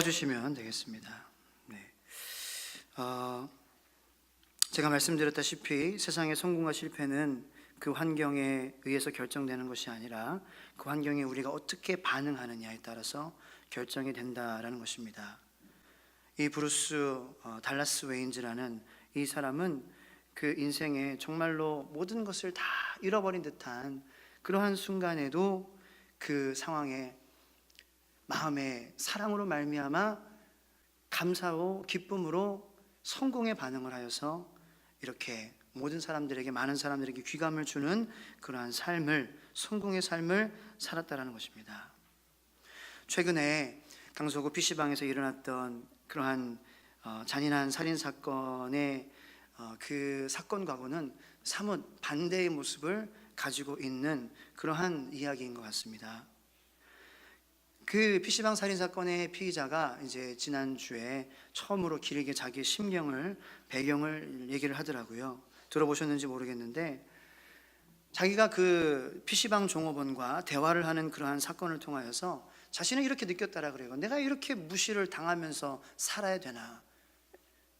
도와주시면 되겠습니다. 네. 제가 말씀드렸다시피 세상의 성공과 실패는 그 환경에 의해서 결정되는 것이 아니라 그 환경에 우리가 어떻게 반응하느냐에 따라서 결정이 된다라는 것입니다. 이 브루스 달라스 웨인즈라는 이 사람은 그 인생에 정말로 모든 것을 다 잃어버린 듯한 그러한 순간에도 그 상황에 마음의 사랑으로 말미암아 감사로 기쁨으로 성공에 반응을 하여서 이렇게 모든 사람들에게, 많은 사람들에게 귀감을 주는 그러한 삶을, 성공의 삶을 살았다라는 것입니다. 최근에 강서구 PC방에서 일어났던 그러한 잔인한 살인 사건의 그 사건과는 사뭇 반대의 모습을 가지고 있는 그러한 이야기인 것 같습니다. 그 PC방 살인 사건의 피의자가 이제 지난주에 처음으로 길게 자기의 배경을 얘기를 하더라고요. 들어보셨는지 모르겠는데, 자기가 그 PC방 종업원과 대화를 하는 그러한 사건을 통하여서 자신은 이렇게 느꼈다라 그래요. 내가 이렇게 무시를 당하면서 살아야 되나?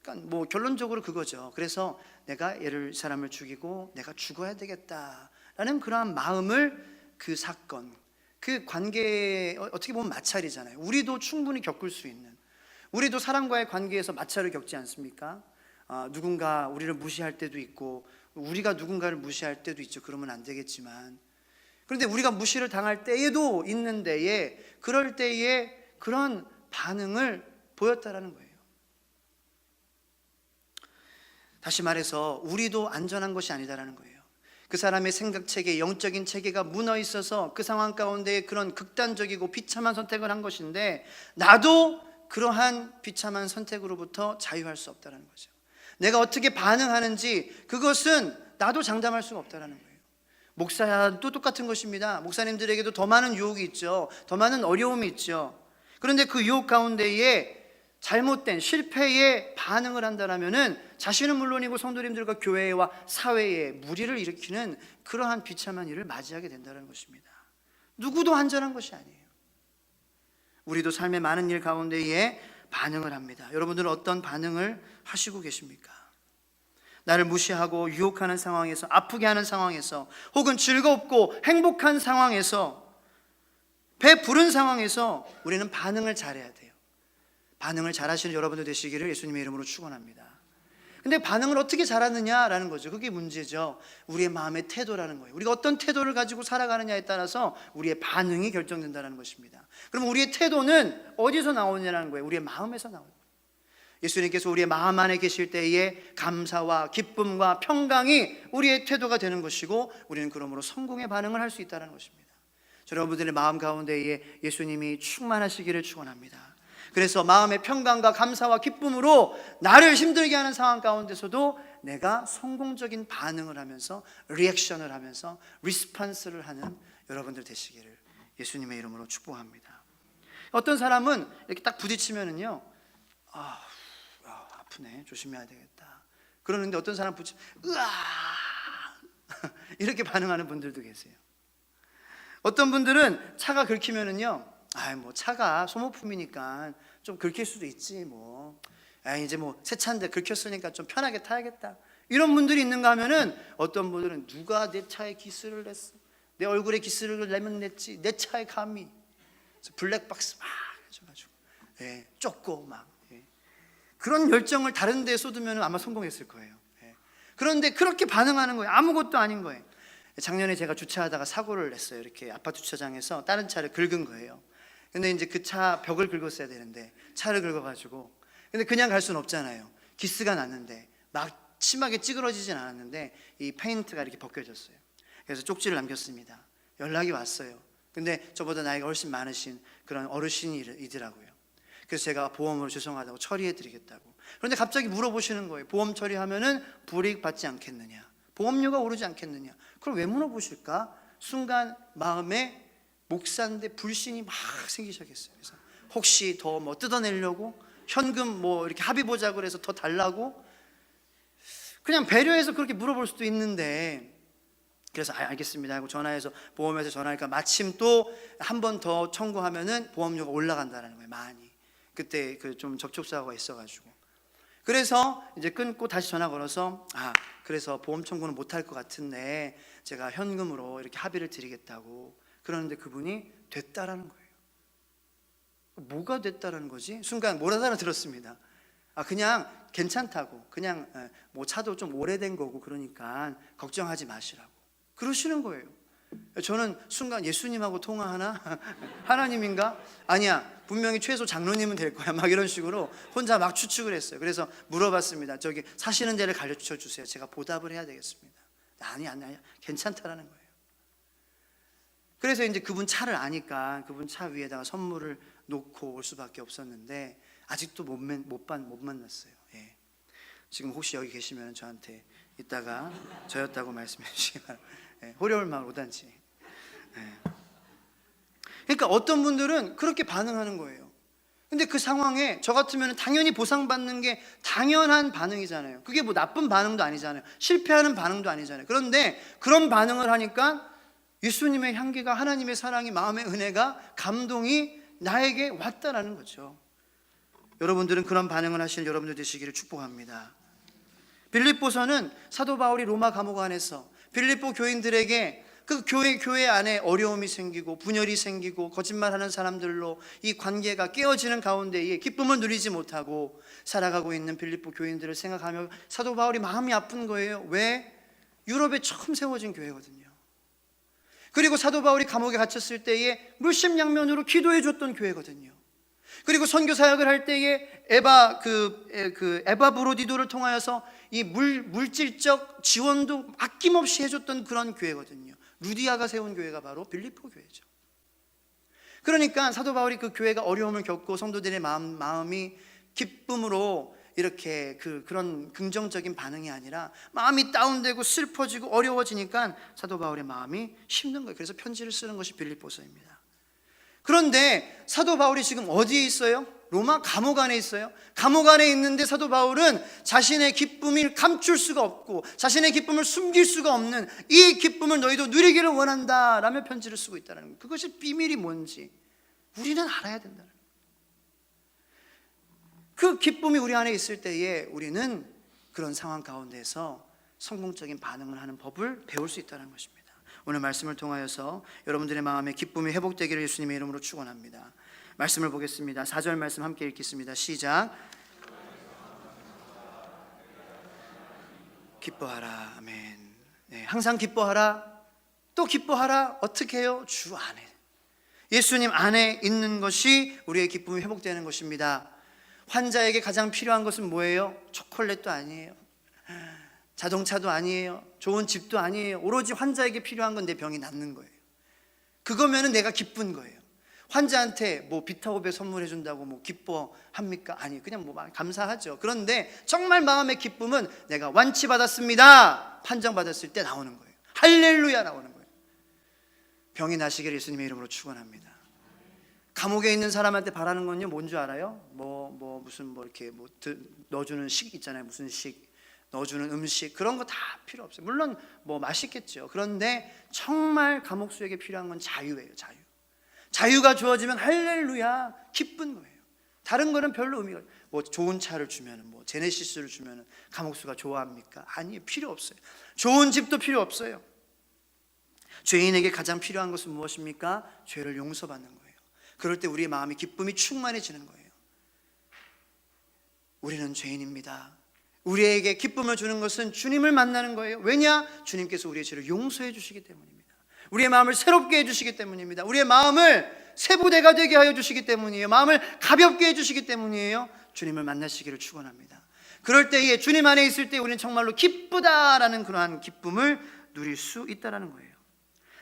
그러니까 뭐 결론적으로 그거죠. 그래서 내가 사람을 죽이고 내가 죽어야 되겠다라는 그러한 마음을, 그 사건, 그 관계에 어떻게 보면 마찰이잖아요. 우리도 충분히 겪을 수 있는, 우리도 사람과의 관계에서 마찰을 겪지 않습니까? 누군가 우리를 무시할 때도 있고 우리가 누군가를 무시할 때도 있죠. 그러면 안 되겠지만, 그런데 우리가 무시를 당할 때에도 있는데에, 그럴 때에 그런 반응을 보였다라는 거예요. 다시 말해서 우리도 안전한 것이 아니다라는 거예요. 그 사람의 생각체계, 영적인 체계가 무너 있어서 그 상황 가운데 그런 극단적이고 비참한 선택을 한 것인데, 나도 그러한 비참한 선택으로부터 자유할 수 없다는 거죠. 내가 어떻게 반응하는지 그것은 나도 장담할 수가 없다는 거예요. 목사도 똑같은 것입니다. 목사님들에게도 더 많은 유혹이 있죠. 더 많은 어려움이 있죠. 그런데 그 유혹 가운데에 잘못된 실패에 반응을 한다라면은 자신은 물론이고 성도님들과 교회와 사회에 무리를 일으키는 그러한 비참한 일을 맞이하게 된다는 것입니다. 누구도 안전한 것이 아니에요. 우리도 삶의 많은 일 가운데에 반응을 합니다. 여러분들은 어떤 반응을 하시고 계십니까? 나를 무시하고 유혹하는 상황에서, 아프게 하는 상황에서, 혹은 즐겁고 행복한 상황에서, 배 부른 상황에서 우리는 반응을 잘해야 돼요. 반응을 잘하시는 여러분들 되시기를 예수님의 이름으로 축원합니다. 근데 반응을 어떻게 잘하느냐라는 거죠. 그게 문제죠. 우리의 마음의 태도라는 거예요. 우리가 어떤 태도를 가지고 살아가느냐에 따라서 우리의 반응이 결정된다는 것입니다. 그럼 우리의 태도는 어디서 나오느냐는 거예요. 우리의 마음에서 나오는 거예요. 예수님께서 우리의 마음 안에 계실 때에 감사와 기쁨과 평강이 우리의 태도가 되는 것이고, 우리는 그러므로 성공의 반응을 할 수 있다는 것입니다. 여러분들의 마음 가운데에 예수님이 충만하시기를 축원합니다. 그래서 마음의 평강과 감사와 기쁨으로 나를 힘들게 하는 상황 가운데서도 내가 성공적인 반응을 하면서, 리액션을 하면서, 리스폰스를 하는 여러분들 되시기를 예수님의 이름으로 축복합니다. 어떤 사람은 이렇게 딱 부딪히면은요, 아프네, 조심해야 되겠다 그러는데, 어떤 사람 으아 이렇게 반응하는 분들도 계세요. 어떤 분들은 차가 긁히면은요, 뭐 차가 소모품이니까 좀 긁힐 수도 있지, 이제 새 차인데 긁혔으니까 좀 편하게 타야겠다, 이런 분들이 있는가 하면은, 어떤 분들은 누가 내 차에 기스를 냈어, 내 얼굴에 기스를 내면 냈지, 내 차에 감히, 블랙박스 막 해줘가지고 쫓고 그런 열정을 다른 데에 쏟으면 아마 성공했을 거예요. 그런데 그렇게 반응하는 거예요. 아무것도 아닌 거예요. 작년에 제가 주차하다가 사고를 냈어요. 이렇게 아파트 주차장에서 다른 차를 긁은 거예요. 근데 이제 그 차 벽을 긁었어야 되는데 차를 긁어가지고, 근데 그냥 갈 수는 없잖아요. 기스가 났는데, 막 심하게 찌그러지진 않았는데 이 페인트가 이렇게 벗겨졌어요. 그래서 쪽지를 남겼습니다. 연락이 왔어요. 근데 저보다 나이가 훨씬 많으신 그런 어르신이더라고요. 그래서 제가 보험으로 죄송하다고 처리해 드리겠다고. 그런데 갑자기 물어보시는 거예요. 보험 처리하면은 불이익 받지 않겠느냐, 보험료가 오르지 않겠느냐. 그럼 왜 물어보실까? 순간 마음에 목사인데 불신이 막 생기기 시작했어요. 그래서 혹시 더 뜯어내려고, 현금 이렇게 합의 보자고 해서 더 달라고, 그냥 배려해서 그렇게 물어볼 수도 있는데, 그래서 알겠습니다 하고 전화해서 보험회사 전화하니까 마침 또 한 번 더 청구하면은 보험료가 올라간다는 거예요, 많이. 그때 그 좀 접촉사고가 있어가지고. 그래서 이제 끊고 다시 전화 걸어서 그래서 보험 청구는 못할 것 같은데 제가 현금으로 이렇게 합의를 드리겠다고. 그러는데 그분이 됐다라는 거예요. 뭐가 됐다라는 거지? 순간 못 알아들었습니다. 그냥 괜찮다고, 그냥 뭐 차도 좀 오래된 거고 그러니까 걱정하지 마시라고 그러시는 거예요. 저는 순간 예수님하고 통화하나? 하나님인가? 아니야, 분명히 최소 장로님은 될 거야, 막 이런 식으로 혼자 막 추측을 했어요. 그래서 물어봤습니다. 저기 사시는 데를 가르쳐 주세요. 제가 보답을 해야 되겠습니다. 아니 괜찮다라는 거예요. 그래서 이제 그분 차를 아니까 그분 차 위에다가 선물을 놓고 올 수밖에 없었는데 아직도 못 만났어요. 예. 지금 혹시 여기 계시면 저한테 이따가 저였다고 말씀해 주시기 바랍니다. 예. 호려울마을 5단지. 예. 그러니까 어떤 분들은 그렇게 반응하는 거예요. 근데 그 상황에 저 같으면 당연히 보상받는 게 당연한 반응이잖아요. 그게 뭐 나쁜 반응도 아니잖아요. 실패하는 반응도 아니잖아요. 그런데 그런 반응을 하니까 예수님의 향기가, 하나님의 사랑이, 마음의 은혜가, 감동이 나에게 왔다라는 거죠. 여러분들은 그런 반응을 하실 여러분들 되시기를 축복합니다. 빌립보서는 사도 바울이 로마 감옥 안에서 빌립보 교인들에게 그 교회 안에 어려움이 생기고 분열이 생기고 거짓말하는 사람들로 이 관계가 깨어지는 가운데에 기쁨을 누리지 못하고 살아가고 있는 빌립보 교인들을 생각하며 사도 바울이 마음이 아픈 거예요. 왜? 유럽에 처음 세워진 교회거든요. 그리고 사도 바울이 감옥에 갇혔을 때에 물심양면으로 기도해 줬던 교회거든요. 그리고 선교 사역을 할 때에 에바 브로디도를 통하여서 이 물질적 지원도 아낌없이 해줬던 그런 교회거든요. 루디아가 세운 교회가 바로 빌립보 교회죠. 그러니까 사도 바울이 그 교회가 어려움을 겪고 성도들의 마음이 기쁨으로 이렇게 그런 긍정적인 반응이 아니라 마음이 다운되고 슬퍼지고 어려워지니까 사도 바울의 마음이 힘든 거예요. 그래서 편지를 쓰는 것이 빌립보서입니다. 그런데 사도 바울이 지금 어디에 있어요? 로마 감옥 안에 있어요. 감옥 안에 있는데 사도 바울은 자신의 기쁨을 감출 수가 없고 자신의 기쁨을 숨길 수가 없는, 이 기쁨을 너희도 누리기를 원한다 라며 편지를 쓰고 있다는 거예요. 그것이 비밀이 뭔지 우리는 알아야 된다는 거예요. 그 기쁨이 우리 안에 있을 때에 우리는 그런 상황 가운데서 성공적인 반응을 하는 법을 배울 수 있다는 것입니다. 오늘 말씀을 통하여서 여러분들의 마음에 기쁨이 회복되기를 예수님의 이름으로 축원합니다. 말씀을 보겠습니다. 4절 말씀 함께 읽겠습니다. 시작. 기뻐하라. 아멘. 네, 항상 기뻐하라. 또 기뻐하라. 어떻게 해요? 주 안에, 예수님 안에 있는 것이 우리의 기쁨이 회복되는 것입니다. 환자에게 가장 필요한 것은 뭐예요? 초콜릿도 아니에요, 자동차도 아니에요, 좋은 집도 아니에요. 오로지 환자에게 필요한 건 내 병이 낫는 거예요. 그거면은 내가 기쁜 거예요. 환자한테 뭐 비타오백 선물해 준다고 뭐 기뻐합니까? 아니, 그냥 뭐 감사하죠. 그런데 정말 마음의 기쁨은 내가 완치받았습니다, 판정받았을 때 나오는 거예요. 할렐루야 나오는 거예요. 병이 나시기를 예수님의 이름으로 축원합니다. 감옥에 있는 사람한테 바라는 건요 뭔 줄 알아요? 무슨 이렇게 넣어주는 식 있잖아요. 무슨 식 넣어주는 음식, 그런 거 다 필요 없어요. 물론 뭐 맛있겠죠. 그런데 정말 감옥수에게 필요한 건 자유예요. 자유가 주어지면 할렐루야 기쁜 거예요. 다른 거는 별로 의미가 없어요. 뭐 좋은 차를 주면, 뭐 제네시스를 주면 감옥수가 좋아합니까? 아니에요. 필요 없어요. 좋은 집도 필요 없어요. 죄인에게 가장 필요한 것은 무엇입니까? 죄를 용서받는 거예요. 그럴 때 우리의 마음이 기쁨이 충만해지는 거예요. 우리는 죄인입니다. 우리에게 기쁨을 주는 것은 주님을 만나는 거예요. 왜냐? 주님께서 우리의 죄를 용서해 주시기 때문입니다. 우리의 마음을 새롭게 해주시기 때문입니다. 우리의 마음을 새 부대가 되게 하여 주시기 때문이에요. 마음을 가볍게 해주시기 때문이에요. 주님을 만나시기를 축원합니다. 그럴 때에 주님 안에 있을 때 우리는 정말로 기쁘다라는 그러한 기쁨을 누릴 수 있다라는 거예요.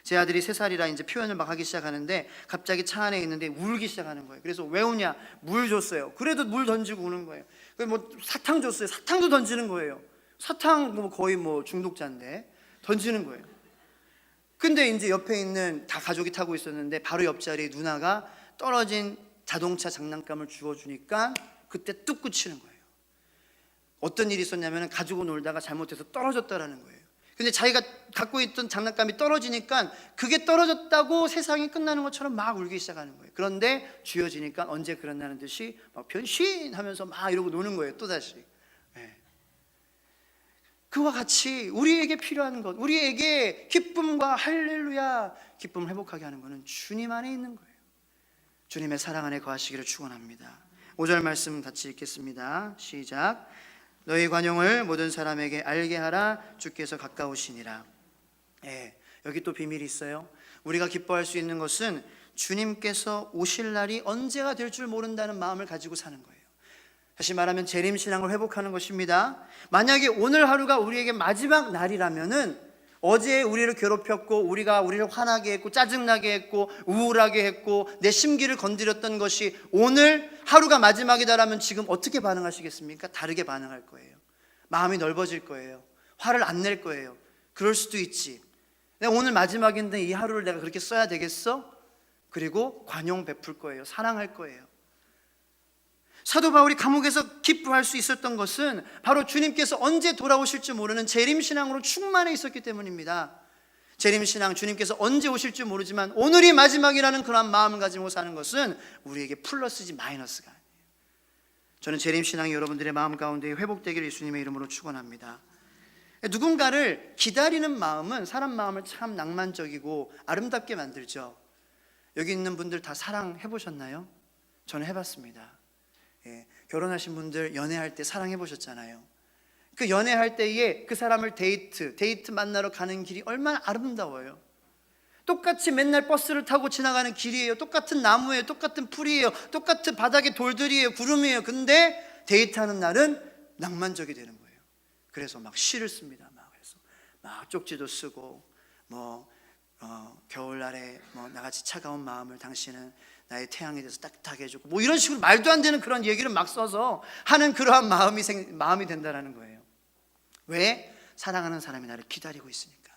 제 아들이 3살이라 이제 표현을 막 하기 시작하는데 갑자기 차 안에 있는데 울기 시작하는 거예요. 그래서 왜 우냐? 물 줬어요. 그래도 물 던지고 우는 거예요. 뭐 사탕 줬어요. 사탕도 던지는 거예요. 사탕 뭐 거의 뭐 중독자인데 던지는 거예요. 근데 이제 옆에 있는 다 가족이 타고 있었는데 바로 옆자리에 누나가 떨어진 자동차 장난감을 주워주니까 그때 뚝 그치는 거예요. 어떤 일이 있었냐면 가지고 놀다가 잘못해서 떨어졌다라는 거예요. 근데 자기가 갖고 있던 장난감이 떨어지니까 그게 떨어졌다고 세상이 끝나는 것처럼 막 울기 시작하는 거예요. 그런데 쥐어지니까 언제 그런다는 듯이 막 변신하면서 막 이러고 노는 거예요. 또다시. 네. 그와 같이 우리에게 필요한 것, 우리에게 기쁨과 할렐루야 기쁨을 회복하게 하는 것은 주님 안에 있는 거예요. 주님의 사랑 안에 거하시기를 축원합니다. 5절 말씀 같이 읽겠습니다. 시작. 너희 관용을 모든 사람에게 알게 하라. 주께서 가까우시니라. 여기 또 비밀이 있어요. 우리가 기뻐할 수 있는 것은 주님께서 오실 날이 언제가 될 줄 모른다는 마음을 가지고 사는 거예요. 다시 말하면 재림신앙을 회복하는 것입니다. 만약에 오늘 하루가 우리에게 마지막 날이라면은 어제 우리를 괴롭혔고 우리가 우리를 화나게 했고 짜증나게 했고 우울하게 했고 내 심기를 건드렸던 것이 오늘 하루가 마지막이다라면 지금 어떻게 반응하시겠습니까? 다르게 반응할 거예요. 마음이 넓어질 거예요. 화를 안 낼 거예요. 그럴 수도 있지. 내가 오늘 마지막인데 이 하루를 내가 그렇게 써야 되겠어? 그리고 관용 베풀 거예요. 사랑할 거예요. 사도 바울이 감옥에서 기뻐할 수 있었던 것은 바로 주님께서 언제 돌아오실지 모르는 재림신앙으로 충만해 있었기 때문입니다. 재림신앙, 주님께서 언제 오실지 모르지만 오늘이 마지막이라는 그런 마음을 가지고 사는 것은 우리에게 플러스지 마이너스가 아니에요. 저는 재림신앙이 여러분들의 마음 가운데 회복되기를 예수님의 이름으로 축원합니다. 누군가를 기다리는 마음은 사람 마음을 참 낭만적이고 아름답게 만들죠. 여기 있는 분들 다 사랑해 보셨나요? 저는 해봤습니다. 결혼하신 분들 연애할 때 사랑해 보셨잖아요. 그 연애할 때에 그 사람을 데이트 만나러 가는 길이 얼마나 아름다워요. 똑같이 맨날 버스를 타고 지나가는 길이에요. 똑같은 나무예요. 똑같은 풀이에요. 똑같은 바닥에 돌들이에요. 구름이에요. 근데 데이트하는 날은 낭만적이 되는 거예요. 그래서 막 시를 씁니다. 그래서 막 쪽지도 쓰고 겨울날에 나같이 차가운 마음을 당신은 나의 태양이 돼서 따뜻하게 해주고 이런 식으로 말도 안 되는 그런 얘기를 막 써서 하는 그러한 마음이 된다는 거예요. 왜? 사랑하는 사람이 나를 기다리고 있으니까.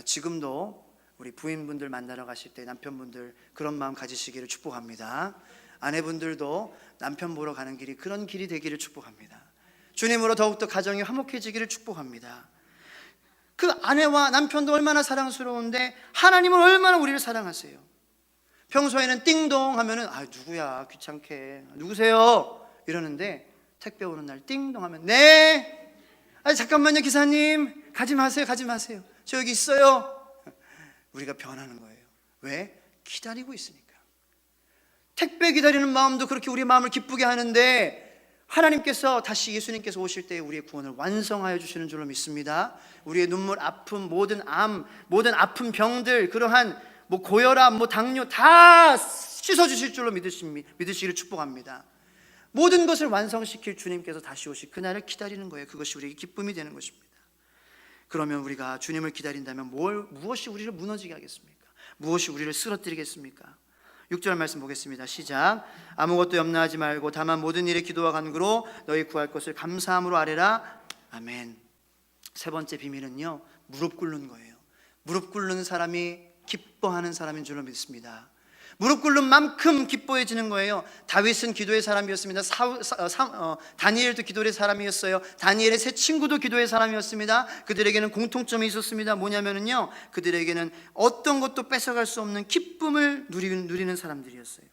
지금도 우리 부인분들 만나러 가실 때 남편분들 그런 마음 가지시기를 축복합니다. 아내분들도 남편 보러 가는 길이 그런 길이 되기를 축복합니다. 주님으로 더욱더 가정이 화목해지기를 축복합니다. 그 아내와 남편도 얼마나 사랑스러운데 하나님은 얼마나 우리를 사랑하세요. 평소에는 띵동 하면은 누구야 귀찮게 누구세요 이러는데 택배 오는 날 띵동 하면 네 잠깐만요 기사님 가지 마세요 저 여기 있어요. 우리가 변하는 거예요. 왜? 기다리고 있으니까. 택배 기다리는 마음도 그렇게 우리의 마음을 기쁘게 하는데 하나님께서 다시 예수님께서 오실 때 우리의 구원을 완성하여 주시는 줄로 믿습니다. 우리의 눈물, 아픔, 모든 아픈 병들, 그러한 고혈압, 당뇨 다 씻어주실 줄로 믿으시기를 축복합니다. 모든 것을 완성시킬 주님께서 다시 오실 그날을 기다리는 거예요. 그것이 우리에게 기쁨이 되는 것입니다. 그러면 우리가 주님을 기다린다면 무엇이 우리를 무너지게 하겠습니까? 무엇이 우리를 쓰러뜨리겠습니까? 6절 말씀 보겠습니다. 시작. 아무것도 염려하지 말고 다만 모든 일에 기도와 간구로 너희 구할 것을 감사함으로 아뢰라. 아멘. 세 번째 비밀은요, 무릎 꿇는 거예요. 무릎 꿇는 사람이 기뻐하는 사람인 줄로 믿습니다. 무릎 꿇는 만큼 기뻐해지는 거예요. 다윗은 기도의 사람이었습니다. 다니엘도 기도의 사람이었어요. 다니엘의 세 친구도 기도의 사람이었습니다. 그들에게는 공통점이 있었습니다. 뭐냐면요, 그들에게는 어떤 것도 뺏어갈 수 없는 기쁨을 누리는 사람들이었어요.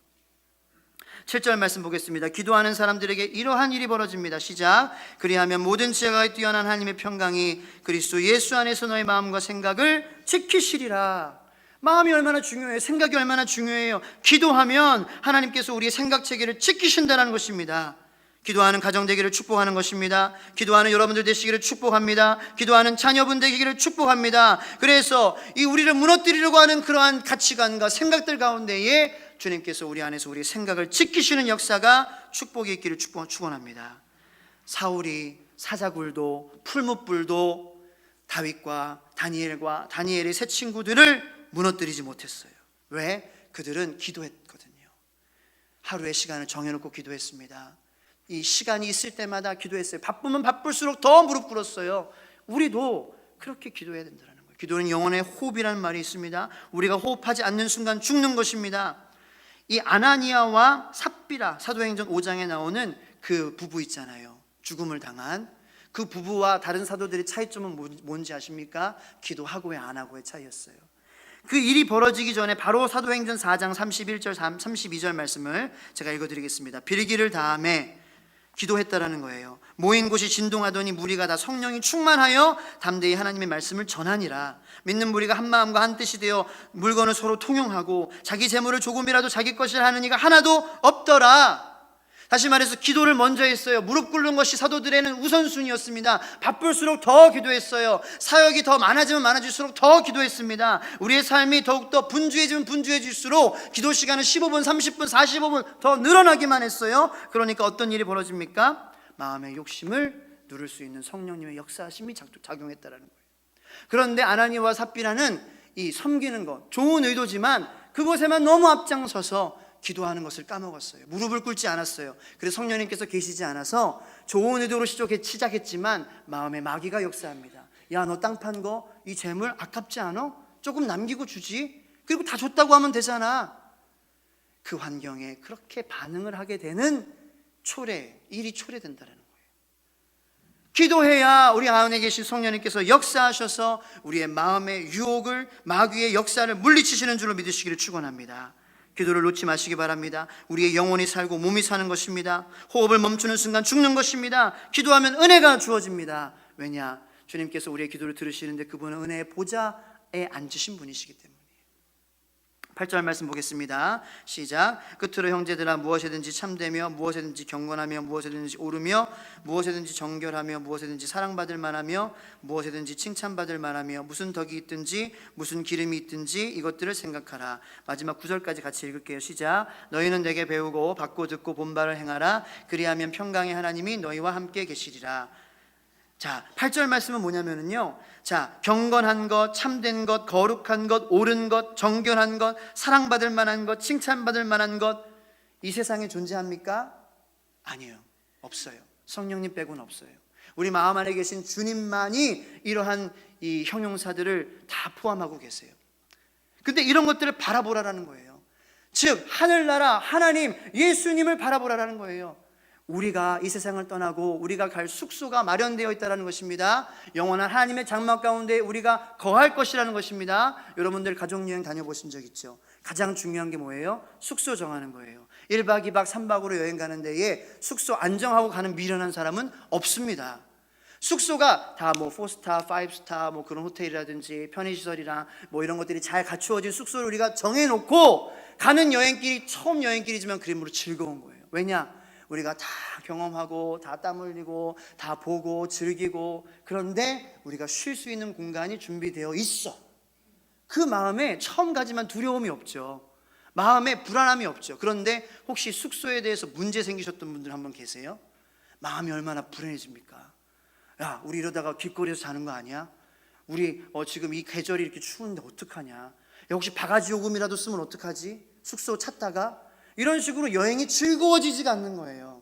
7절 말씀 보겠습니다. 기도하는 사람들에게 이러한 일이 벌어집니다. 시작. 그리하면 모든 지혜가 뛰어난 하나님의 평강이 그리스도 예수 안에서 너의 마음과 생각을 지키시리라. 마음이 얼마나 중요해요. 생각이 얼마나 중요해요. 기도하면 하나님께서 우리의 생각 체계를 지키신다는 것입니다. 기도하는 가정 되기를 축복하는 것입니다. 기도하는 여러분들 되시기를 축복합니다. 기도하는 자녀분 되기를 축복합니다. 그래서 이 우리를 무너뜨리려고 하는 그러한 가치관과 생각들 가운데에 주님께서 우리 안에서 우리의 생각을 지키시는 역사가 축복이 있기를 축원합니다. 사울이 사자굴도 풀무불도 다윗과 다니엘의 세 친구들을 무너뜨리지 못했어요. 왜? 그들은 기도했거든요. 하루의 시간을 정해놓고 기도했습니다. 이 시간이 있을 때마다 기도했어요. 바쁘면 바쁠수록 더 무릎 꿇었어요. 우리도 그렇게 기도해야 된다는 거예요. 기도는 영혼의 호흡이라는 말이 있습니다. 우리가 호흡하지 않는 순간 죽는 것입니다. 이 아나니아와 삽비라, 사도행전 5장에 나오는 그 부부 있잖아요. 죽음을 당한 그 부부와 다른 사도들의 차이점은 뭔지 아십니까? 기도하고의 안 하고의 차이였어요. 그 일이 벌어지기 전에 바로 사도행전 4장 31절 32절 말씀을 제가 읽어드리겠습니다. 빌기를 다음에 기도했다라는 거예요. 모인 곳이 진동하더니 무리가 다 성령이 충만하여 담대히 하나님의 말씀을 전하니라. 믿는 무리가 한 마음과 한 뜻이 되어 물건을 서로 통용하고 자기 재물을 조금이라도 자기 것이라 하는 이가 하나도 없더라. 다시 말해서 기도를 먼저 했어요. 무릎 꿇는 것이 사도들에는 우선순위였습니다. 바쁠수록 더 기도했어요. 사역이 더 많아지면 많아질수록 더 기도했습니다. 우리의 삶이 더욱더 분주해지면 분주해질수록 기도 시간은 15분, 30분, 45분 더 늘어나기만 했어요. 그러니까 어떤 일이 벌어집니까? 마음의 욕심을 누를 수 있는 성령님의 역사하심이 작용했다라는 거예요. 그런데 아나니와 삽비라는 이 섬기는 것, 좋은 의도지만 그것에만 너무 앞장서서 기도하는 것을 까먹었어요. 무릎을 꿇지 않았어요. 그래서 성령님께서 계시지 않아서 좋은 의도로 시작했지만 마음에 마귀가 역사합니다. 야, 너 땅 판 거 이 재물 아깝지 않아? 조금 남기고 주지. 그리고 다 줬다고 하면 되잖아. 그 환경에 그렇게 반응을 하게 되는 일이 초래된다는 거예요. 기도해야 우리 안에 계신 성령님께서 역사하셔서 우리의 마음의 유혹을, 마귀의 역사를 물리치시는 줄로 믿으시기를 축원합니다. 기도를 놓지 마시기 바랍니다. 우리의 영혼이 살고 몸이 사는 것입니다. 호흡을 멈추는 순간 죽는 것입니다. 기도하면 은혜가 주어집니다. 왜냐? 주님께서 우리의 기도를 들으시는데 그분은 은혜의 보좌에 앉으신 분이시기 때문에. 8절 말씀 보겠습니다. 시작. 끝으로 형제들아, 무엇이든지 참되며 무엇이든지 경건하며 무엇이든지 옳으며 무엇이든지 정결하며 무엇이든지 사랑받을 만하며 무엇이든지 칭찬받을 만하며 무슨 덕이 있든지 무슨 기름이 있든지 이것들을 생각하라. 마지막 9절까지 같이 읽을게요. 시작. 너희는 내게 배우고 받고 듣고 본바를 행하라. 그리하면 평강의 하나님이 너희와 함께 계시리라. 자, 8절 말씀은 뭐냐면요, 자, 경건한 것, 참된 것, 거룩한 것, 옳은 것, 정결한 것, 사랑받을 만한 것, 칭찬받을 만한 것, 이 세상에 존재합니까? 아니에요. 없어요. 성령님 빼고는 없어요. 우리 마음 안에 계신 주님만이 이러한 이 형용사들을 다 포함하고 계세요. 근데 이런 것들을 바라보라라는 거예요. 즉 하늘나라 하나님 예수님을 바라보라라는 거예요. 우리가 이 세상을 떠나고 우리가 갈 숙소가 마련되어 있다는 것입니다. 영원한 하나님의 장막 가운데 우리가 거할 것이라는 것입니다. 여러분들 가족여행 다녀보신 적 있죠? 가장 중요한 게 뭐예요? 숙소 정하는 거예요. 1박 2박 3박으로 여행 가는 데에 숙소 안정하고 가는 미련한 사람은 없습니다. 숙소가 다 뭐 4스타, 5스타 뭐 그런 호텔이라든지 편의시설이랑 뭐 이런 것들이 잘 갖추어진 숙소를 우리가 정해놓고 가는 여행길이 처음 여행길이지만 그림으로 즐거운 거예요. 왜냐? 우리가 다 경험하고 다 땀 흘리고 다 보고 즐기고, 그런데 우리가 쉴 수 있는 공간이 준비되어 있어. 그 마음에 처음 가지만 두려움이 없죠. 마음에 불안함이 없죠. 그런데 혹시 숙소에 대해서 문제 생기셨던 분들 한번 계세요? 마음이 얼마나 불안해집니까? 야, 우리 이러다가 길거리에서 자는 거 아니야? 우리 지금 이 계절이 이렇게 추운데 어떡하냐? 야, 혹시 바가지 요금이라도 쓰면 어떡하지? 숙소 찾다가 이런 식으로 여행이 즐거워지지가 않는 거예요.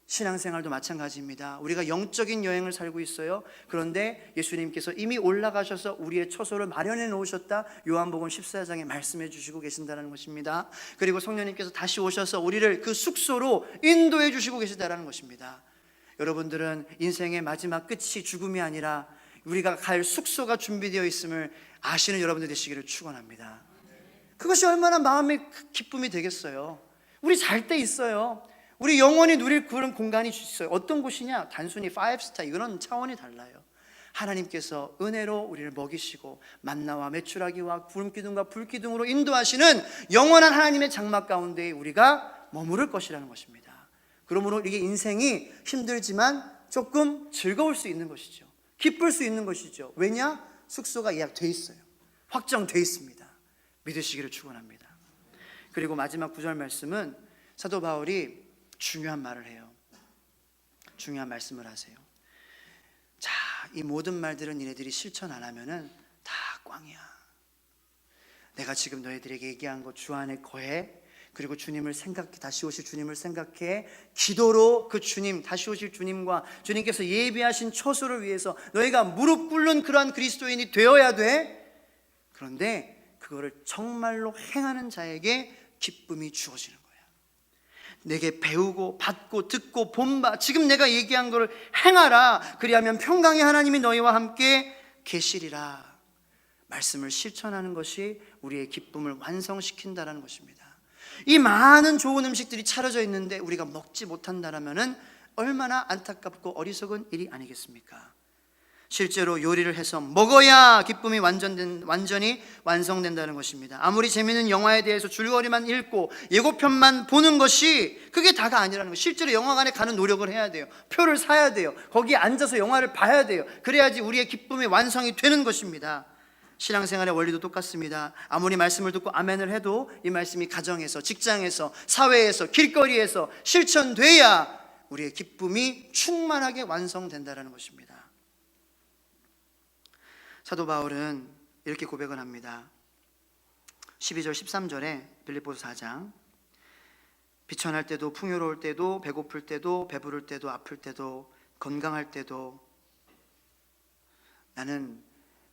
신앙생활도 마찬가지입니다. 우리가 영적인 여행을 살고 있어요. 그런데 예수님께서 이미 올라가셔서 우리의 처소를 마련해 놓으셨다. 요한복음 14장에 말씀해 주시고 계신다는 것입니다. 그리고 성령님께서 다시 오셔서 우리를 그 숙소로 인도해 주시고 계시다는 것입니다. 여러분들은 인생의 마지막 끝이 죽음이 아니라 우리가 갈 숙소가 준비되어 있음을 아시는 여러분들 되시기를 축원합니다. 그것이 얼마나 마음의 기쁨이 되겠어요. 우리 잘 때 있어요. 우리 영원히 누릴 그런 공간이 있어요. 어떤 곳이냐? 단순히 5스타 이거는 차원이 달라요. 하나님께서 은혜로 우리를 먹이시고 만나와 메추라기와 구름기둥과 불기둥으로 인도하시는 영원한 하나님의 장막 가운데 우리가 머무를 것이라는 것입니다. 그러므로 이게 인생이 힘들지만 조금 즐거울 수 있는 것이죠. 기쁠 수 있는 것이죠. 왜냐? 숙소가 예약돼 있어요. 확정돼 있습니다. 믿으시기를 축원합니다. 그리고 마지막 9절 말씀은 사도 바울이 중요한 말을 해요. 중요한 말씀을 하세요. 자, 이 모든 말들은 니네들이 실천 안 하면은 다 꽝이야. 내가 지금 너희들에게 얘기한 거 주 안에 거해. 그리고 주님을 생각해, 다시 오실 주님을 생각해. 기도로 그 주님, 다시 오실 주님과 주님께서 예비하신 처소를 위해서 너희가 무릎 꿇는 그러한 그리스도인이 되어야 돼. 그런데 그거를 정말로 행하는 자에게 기쁨이 주어지는 거예요. 내게 배우고 받고 듣고 본바 지금 내가 얘기한 것을 행하라. 그리하면 평강의 하나님이 너희와 함께 계시리라. 말씀을 실천하는 것이 우리의 기쁨을 완성시킨다는 것입니다. 이 많은 좋은 음식들이 차려져 있는데 우리가 먹지 못한다면 얼마나 안타깝고 어리석은 일이 아니겠습니까? 실제로 요리를 해서 먹어야 기쁨이 완전히 완성된다는 것입니다. 아무리 재미있는 영화에 대해서 줄거리만 읽고 예고편만 보는 것이 그게 다가 아니라는 것. 실제로 영화관에 가는 노력을 해야 돼요. 표를 사야 돼요. 거기에 앉아서 영화를 봐야 돼요. 그래야지 우리의 기쁨이 완성이 되는 것입니다. 신앙생활의 원리도 똑같습니다. 아무리 말씀을 듣고 아멘을 해도 이 말씀이 가정에서, 직장에서, 사회에서, 길거리에서 실천돼야 우리의 기쁨이 충만하게 완성된다는 것입니다. 사도 바울은 이렇게 고백을 합니다. 12절 13절에 빌립보서 4장, 비천할 때도 풍요로울 때도 배고플 때도 배부를 때도 아플 때도 건강할 때도 나는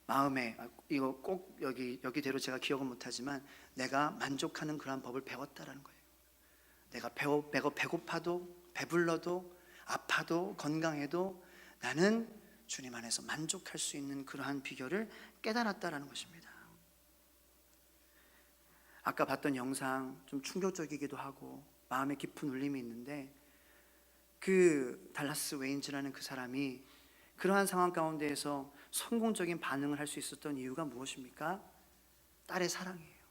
마음에, 이거 꼭 여기대로 제가 기억은 못하지만 내가 만족하는 그러한 법을 배웠다라는 거예요. 내가 배고파도 배불러도 아파도 건강해도 나는 주님 안에서 만족할 수 있는 그러한 비결을 깨달았다라는 것입니다. 아까 봤던 영상 좀 충격적이기도 하고 마음에 깊은 울림이 있는데, 그 달라스 웨인즈라는 그 사람이 그러한 상황 가운데에서 성공적인 반응을 할 수 있었던 이유가 무엇입니까? 딸의 사랑이에요.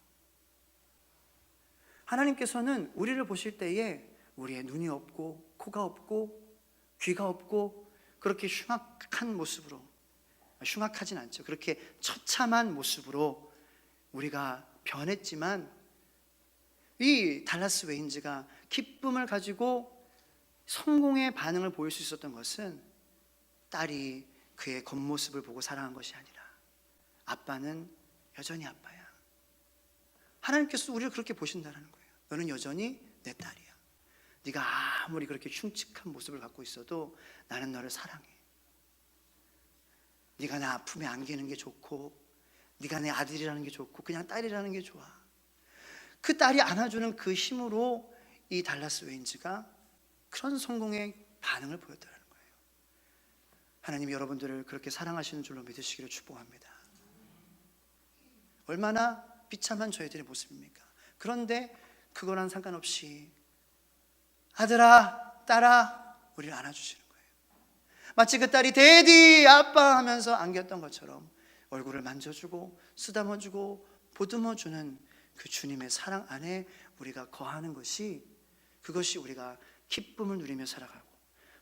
하나님께서는 우리를 보실 때에 우리의 눈이 없고 코가 없고 귀가 없고 그렇게 흉악한 모습으로, 흉악하진 않죠. 그렇게 처참한 모습으로 우리가 변했지만 이 달라스 웨인즈가 기쁨을 가지고 성공의 반응을 보일 수 있었던 것은 딸이 그의 겉모습을 보고 사랑한 것이 아니라 아빠는 여전히 아빠야. 하나님께서 우리를 그렇게 보신다는 거예요. 너는 여전히 내 딸이야. 네가 아무리 그렇게 흉측한 모습을 갖고 있어도 나는 너를 사랑해. 네가 나 품에 안기는 게 좋고 네가 내 아들이라는 게 좋고 그냥 딸이라는 게 좋아. 그 딸이 안아주는 그 힘으로 이 달라스 웨인즈가 그런 성공의 반응을 보였다는 거예요. 하나님이 여러분들을 그렇게 사랑하시는 줄로 믿으시기를 축복합니다. 얼마나 비참한 저희들의 모습입니까? 그런데 그거랑 상관없이 아들아, 딸아, 우리를 안아주시는 거예요. 마치 그 딸이 데디, 아빠 하면서 안겼던 것처럼 얼굴을 만져주고 쓰다머주고 보듬어주는 그 주님의 사랑 안에 우리가 거하는 것이, 그것이 우리가 기쁨을 누리며 살아가고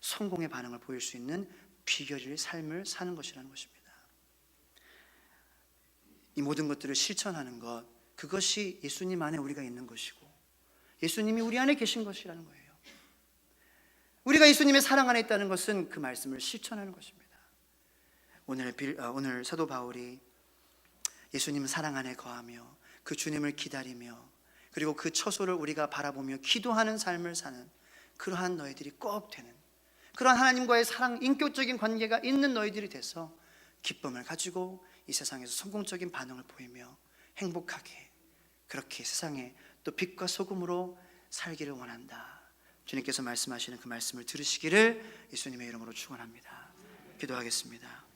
성공의 반응을 보일 수 있는 비결의 삶을 사는 것이라는 것입니다. 이 모든 것들을 실천하는 것, 그것이 예수님 안에 우리가 있는 것이고 예수님이 우리 안에 계신 것이라는 거예요. 우리가 예수님의 사랑 안에 있다는 것은 그 말씀을 실천하는 것입니다. 오늘 사도 바울이 예수님 사랑 안에 거하며 그 주님을 기다리며 그리고 그 처소를 우리가 바라보며 기도하는 삶을 사는 그러한 너희들이 꼭 되는, 그러한 하나님과의 사랑, 인격적인 관계가 있는 너희들이 돼서 기쁨을 가지고 이 세상에서 성공적인 반응을 보이며 행복하게 그렇게 세상에 또 빛과 소금으로 살기를 원한다. 주님께서 말씀하시는 그 말씀을 들으시기를 예수님의 이름으로 축원합니다. 기도하겠습니다.